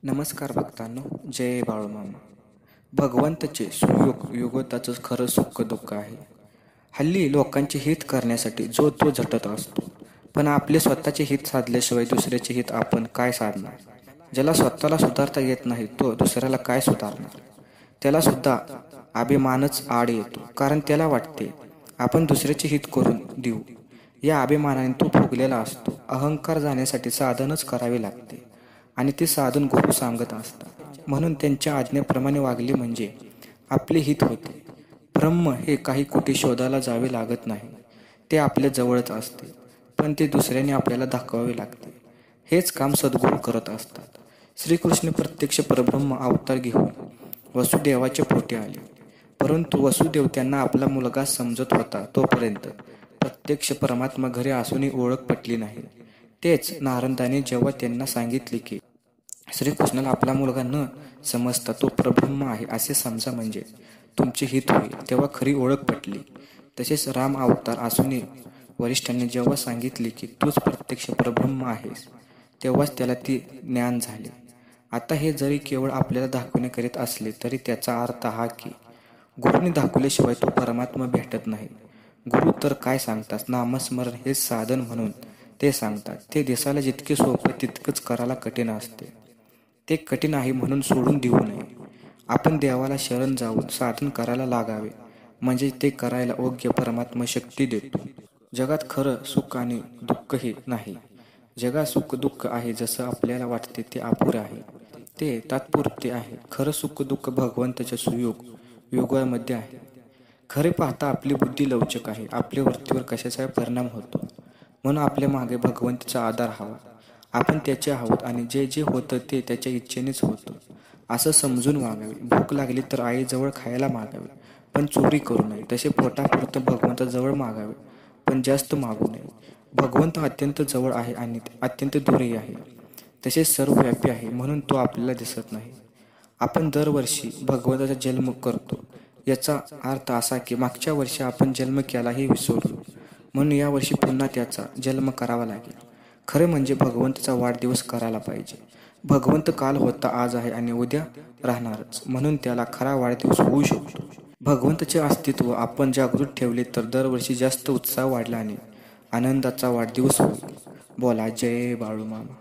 नमस्कार भक्तांनो, जय बाळूमामा. भगवंताचे सुयोग युगताचं खरं सुख दुःख आहे. हल्ली लोकांचे हित करण्यासाठी जो तो झटत असतो, पण आपले स्वतःचे हित साधल्याशिवाय दुसऱ्याचे हित आपण काय साधणार? ज्याला स्वतःला सुधारता येत नाही तो दुसऱ्याला काय सुधारणार? त्याला सुद्धा अभिमानच आड येतो, कारण त्याला वाटते आपण दुसऱ्याचे हित करून देऊ. या अभिमानाने तो फुगलेला असतो. अहंकार जाण्यासाठी साधनच करावे लागते आणि ते साधन गुरु सांगत असतात, म्हणून त्यांच्या आज्ञेप्रमाणे वागले म्हणजे आपले हित होते. ब्रह्म हे काही कुठे शोधायला जावे लागत नाही, ते आपल्या जवळच असते, पण ते दुसऱ्याने आपल्याला दाखवावे लागते. हेच काम सद्गुरू करत असतात. श्रीकृष्ण प्रत्यक्ष परब्रह्म अवतार घेऊन वसुदेवाच्या पोटी आले, परंतु वसुदेव त्यांना आपला मुलगा समजत होता तोपर्यंत प्रत्यक्ष परमात्मा घरी असूनही ओळख पटली नाही. तेच नारदाने जेव्हा त्यांना सांगितले की श्रीकृष्णाला आपला मुलगा न समजता तो परब्रह्म आहे असे समजा म्हणजे तुमचे हित होईल, तेव्हा खरी ओळख पटली. तसेच राम अवतार असूनही वरिष्ठांनी जेव्हा सांगितले की तूच प्रत्यक्ष परब्रह्म आहेस, तेव्हाच त्याला ती ज्ञान झाले. आता हे जरी केवळ आपल्याला दाखवणे करीत असले तरी त्याचा अर्थ हा की गुरुने दाखवल्याशिवाय तो परमात्मा भेटत नाही. गुरु तर काय सांगतात, नामस्मरण हेच साधन म्हणून ते सांगतात. ते दिसायला जितके सोपे तितकंच करायला कठीण असते. ते कठीण आहे म्हणून सोडून देऊ नये. आपण देवाला शरण जाऊन साधन करायला लागावे, म्हणजे ते करायला योग्य परमात्मा शक्ती देतो. जगात खरं सुख आणि दुःख हे नाही. जगात सुख दुःख आहे जसं आपल्याला वाटते ते अपुरे आहे, ते तात्पुरते आहे. खरं सुख दुःख भगवंताच्या सुयोग योगामध्ये आहे. खरे पाहता आपली बुद्धी लवचक आहे, आपल्या वृत्तीवर कशाचा परिणाम होतो, म्हणून आपल्या मागे भगवंताचा आधार हवा. आपण त्याचे आहोत आणि जे जे होतं ते त्याच्या इच्छेनेच होतं असं समजून वागावे. भूक लागली तर आईजवळ खायला मागावे, पण चोरी करू नये. तसे पोटापुरतं भगवंताजवळ मागावे, पण जास्त मागू नये. भगवंत अत्यंत जवळ आहे आणि अत्यंत दूरही आहे. तसेच सर्वव्यापी आहे, म्हणून तो आपल्याला दिसत नाही. आपण दरवर्षी भगवंताचा जन्म करतो, याचा अर्थ असा की मागच्या वर्षी आपण जन्म केला हे विसरलो, म्हणून यावर्षी पुन्हा त्याचा जन्म करावा लागेल. खरे म्हणजे भगवंताचा वाढदिवस करायला पाहिजे. भगवंत काल होता, आज आहे आणि उद्या राहणारच, म्हणून त्याला खरा वाढदिवस होऊ शकतो. भगवंताचे अस्तित्व आपण जागृत ठेवले तर दरवर्षी जास्त उत्साह वाढला आणि आनंदाचा वाढदिवस होईल. बोला जय बाळूमामा.